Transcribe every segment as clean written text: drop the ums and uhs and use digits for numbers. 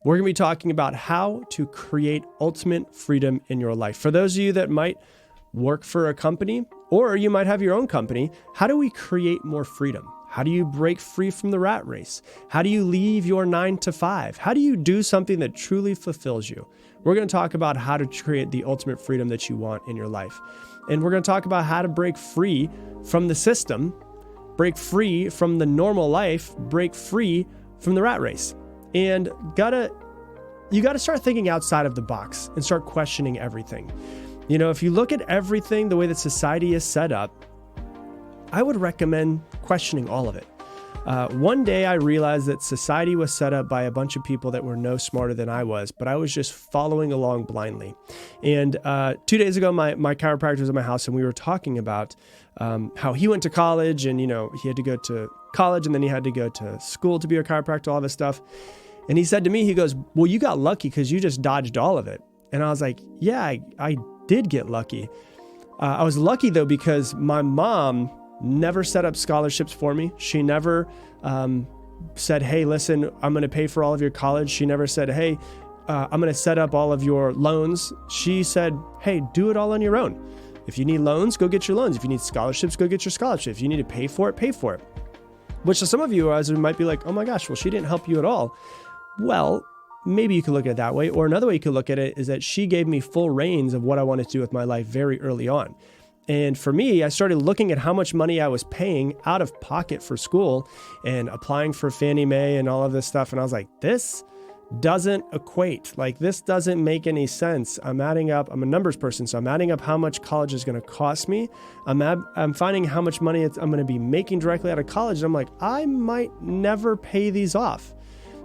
We're going to be talking about how to create ultimate freedom in your life. For those of you that might work for a company, or you might have your own company, how do we create more freedom? How do you break free from the rat race? How do you leave your 9 to 5? How do you do something that truly fulfills you? We're going to talk about how to create the ultimate freedom that you want in your life. And we're going to talk about how to break free from the system, break free from the normal life, break free from the rat race. And you gotta start thinking outside of the box and start questioning everything. You know, if you look at everything the way that society is set up, I would recommend questioning all of it. One day I realized that society was set up by a bunch of people that were no smarter than I was, but I was just following along blindly. And 2 days ago, my chiropractor was at my house and we were talking about how he went to college and, you know, he had to go to college and then he had to go to school to be a chiropractor, all this stuff. And he said to me, he goes, well, you got lucky because you just dodged all of it. And I was like, yeah, I did get lucky. I was lucky though, because my mom never set up scholarships for me. She never said, hey, listen, I'm going to pay for all of your college. She never said, hey, I'm going to set up all of your loans. She said, hey, do it all on your own. If you need loans, go get your loans. If you need scholarships, go get your scholarships. If you need to pay for it, pay for it. Which to some of you might be like, oh my gosh, well, she didn't help you at all. Well, maybe you could look at it that way. Or another way you could look at it is that she gave me full reins of what I wanted to do with my life very early on. And for me, I started looking at how much money I was paying out of pocket for school and applying for Fannie Mae and all of this stuff. And I was like, this doesn't equate. Like, this doesn't make any sense. I'm adding up. I'm a numbers person, so I'm adding up how much college is going to cost me. I'm finding how much money I'm going to be making directly out of college. And I'm like, I might never pay these off.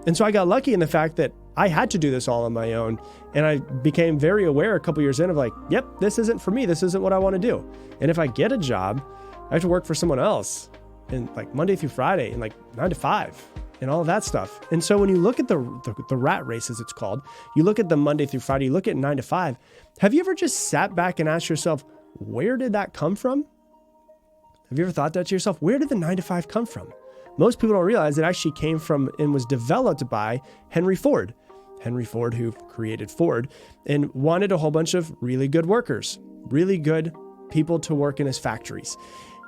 And so I got lucky in the fact that I had to do this all on my own. And I became very aware a couple years in of like, yep, this isn't for me. This isn't what I want to do. And if I get a job, I have to work for someone else and like Monday through Friday and like 9 to 5 and all of that stuff. And so when you look at the rat race, as it's called, you look at the Monday through Friday, you look at 9 to 5. Have you ever just sat back and asked yourself, where did that come from? Have you ever thought that to yourself? Where did the 9 to 5 come from? Most people don't realize it actually came from and was developed by Henry Ford. Henry Ford, who created Ford, and wanted a whole bunch of really good workers, really good people to work in his factories.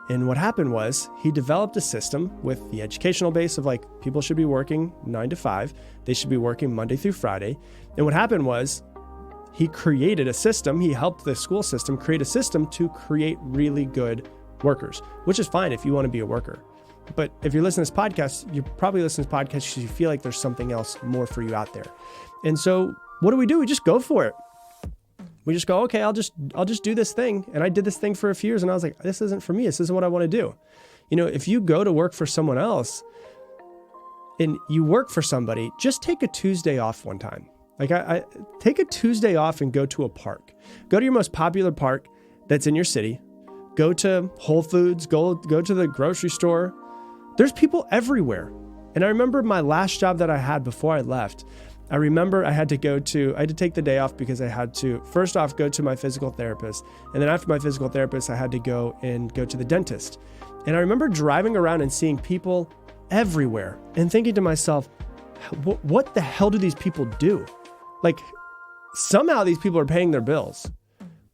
And what happened was he developed a system with the educational base of like, people should be working 9 to 5. They should be working Monday through Friday. And what happened was he created a system. He helped the school system create a system to create really good workers, which is fine if you want to be a worker. But if you're listening to this podcast, you're probably listening to this podcast because you feel like there's something else more for you out there. And so what do? We just go for it. We just go, okay, I'll just do this thing. And I did this thing for a few years and I was like, this isn't for me. This isn't what I want to do. You know, if you go to work for someone else and you work for somebody, just take a Tuesday off one time. Like I take a Tuesday off and go to a park. Go to your most popular park that's in your city. Go to Whole Foods, go to the grocery store. There's people everywhere. And I remember my last job that I had before I left. I remember I had to take the day off because I had to, first off, go to my physical therapist. And then after my physical therapist, I had to go to the dentist. And I remember driving around and seeing people everywhere and thinking to myself, what the hell do these people do? Like, somehow these people are paying their bills.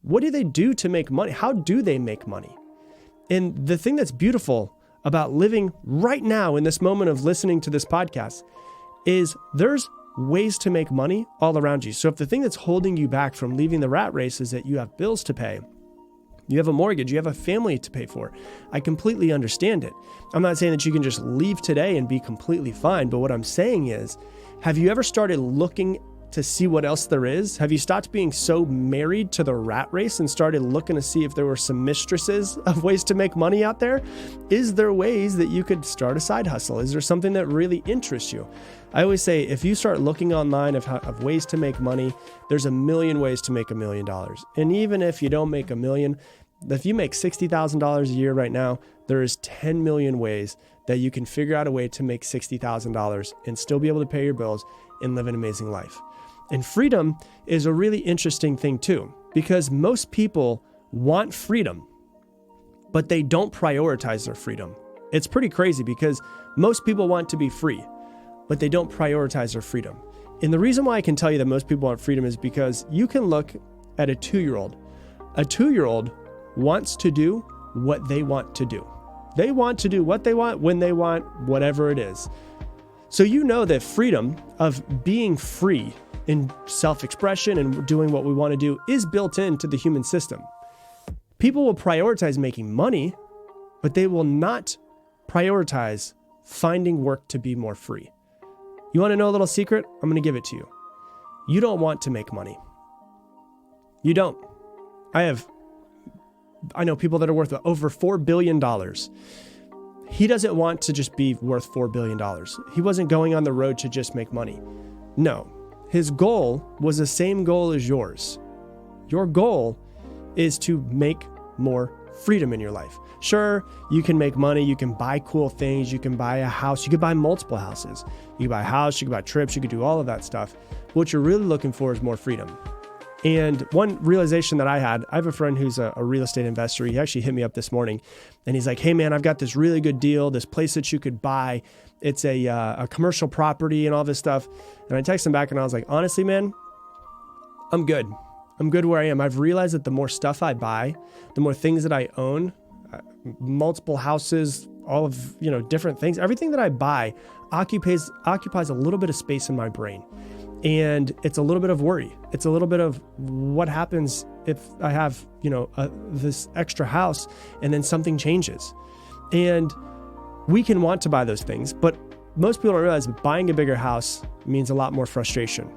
What do they do to make money? How do they make money? And the thing that's beautiful about living right now in this moment of listening to this podcast is there's ways to make money all around you. So if the thing that's holding you back from leaving the rat race is that you have bills to pay, you have a mortgage, you have a family to pay for, I completely understand it. I'm not saying that you can just leave today and be completely fine, but what I'm saying is, have you ever started looking to see what else there is? Have you stopped being so married to the rat race and started looking to see if there were some mistresses of ways to make money out there? Is there ways that you could start a side hustle? Is there something that really interests you? I always say, if you start looking online of ways to make money, there's a million ways to make $1 million. And even if you don't make $1 million, if you make $60,000 a year right now, there is 10 million ways that you can figure out a way to make $60,000 and still be able to pay your bills and live an amazing life. And freedom is a really interesting thing too, because most people want freedom, but they don't prioritize their freedom. It's pretty crazy because most people want to be free, but they don't prioritize their freedom. And the reason why I can tell you that most people want freedom is because you can look at a 2-year-old. A 2-year-old wants to do what they want to do. They want to do what they want, when they want, whatever it is. So you know that freedom of being free in self-expression and doing what we want to do is built into the human system. People will prioritize making money, but they will not prioritize finding work to be more free. You want to know a little secret? I'm going to give it to you. You don't want to make money. You don't. I know people that are worth over $4 billion. He doesn't want to just be worth $4 billion. He wasn't going on the road to just make money. No, his goal was the same goal as yours. Your goal is to make more freedom in your life. Sure, you can make money, you can buy cool things, you can buy a house, you could buy multiple houses. You can buy a house, you can buy trips, you could do all of that stuff. What you're really looking for is more freedom. And one realization that I have a friend who's a real estate investor. He actually hit me up this morning and he's like, hey man, I've got this really good deal, this place that you could buy. It's a commercial property and all this stuff. And I texted him back and I was like, honestly, man, I'm good. I'm good where I am. I've realized that the more stuff I buy, the more things that I own, multiple houses, all of, different things, everything that I buy occupies a little bit of space in my brain. And it's a little bit of worry. It's a little bit of what happens if I have, this extra house and then something changes. And we can want to buy those things, but most people don't realize buying a bigger house means a lot more frustration.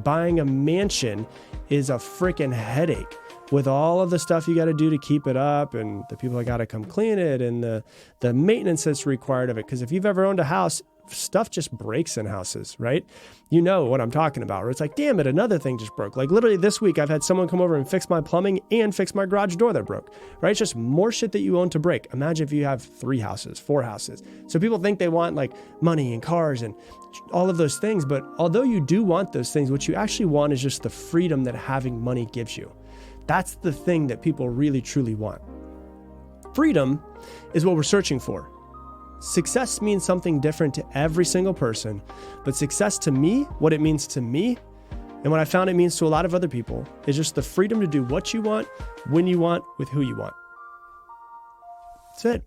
Buying a mansion is a freaking headache with all of the stuff you got to do to keep it up and the people that got to come clean it and the maintenance that's required of it. Because if you've ever owned a house, stuff just breaks in houses, right? You know what I'm talking about. Where it's like, damn it, another thing just broke. Like literally this week, I've had someone come over and fix my plumbing and fix my garage door that broke, right? It's just more shit that you own to break. Imagine if you have 3 houses, 4 houses. So people think they want like money and cars and all of those things. But although you do want those things, what you actually want is just the freedom that having money gives you. That's the thing that people really, truly want. Freedom is what we're searching for. Success means something different to every single person, but success to me, what it means to me, and what I found it means to a lot of other people, is just the freedom to do what you want, when you want, with who you want. That's it.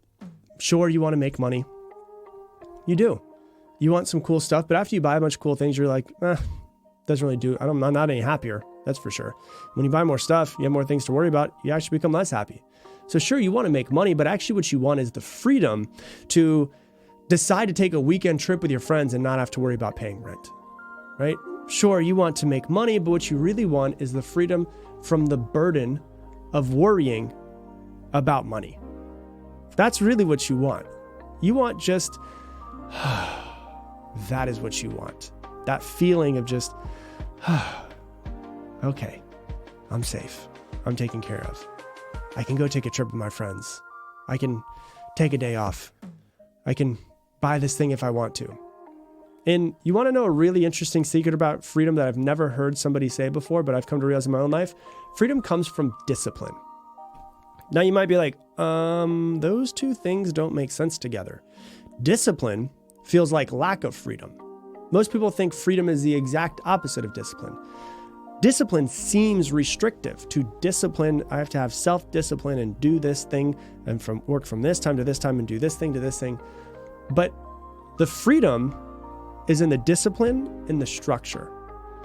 Sure, you want to make money. You do. You want some cool stuff, but after you buy a bunch of cool things, you're like, doesn't really do, I'm not any happier. That's for sure. When you buy more stuff, you have more things to worry about, you actually become less happy. So sure, you want to make money, but actually what you want is the freedom to decide to take a weekend trip with your friends and not have to worry about paying rent, right? Sure, you want to make money, but what you really want is the freedom from the burden of worrying about money. That's really what you want. You want just, that is what you want. That feeling of just, okay, I'm safe. I'm taken care of. I can go take a trip with my friends. I can take a day off. I can buy this thing if I want to. And you want to know a really interesting secret about freedom that I've never heard somebody say before, but I've come to realize in my own life? Freedom comes from discipline. Now you might be like, those two things don't make sense together. Discipline feels like lack of freedom. Most people think freedom is the exact opposite of discipline. Discipline seems restrictive. To discipline, I have to have self-discipline and do this thing and work from this time to this time and do this thing to this thing. But the freedom is in the discipline and the structure.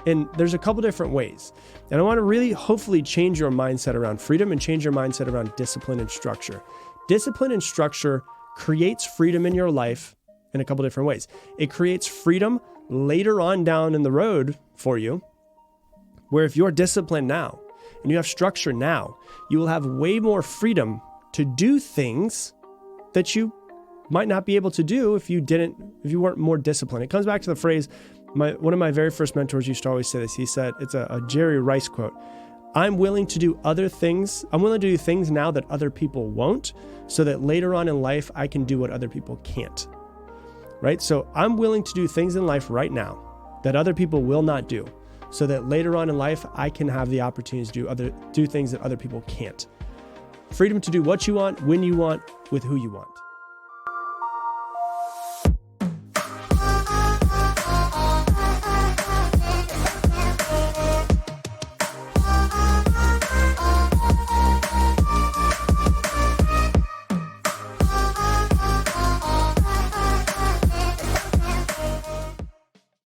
And there's a couple different ways. And I want to really hopefully change your mindset around freedom and change your mindset around discipline and structure. Discipline and structure creates freedom in your life in a couple different ways. It creates freedom later on down in the road for you, where if you're disciplined now and you have structure now, you will have way more freedom to do things that you might not be able to do if you weren't more disciplined. It comes back to the phrase, one of my very first mentors used to always say this. He said, it's a Jerry Rice quote. I'm willing to do things now that other people won't, so that later on in life, I can do what other people can't. Right? So I'm willing to do things in life right now that other people will not do, so that later on in life, I can have the opportunity to do things that other people can't. Freedom to do what you want, when you want, with who you want.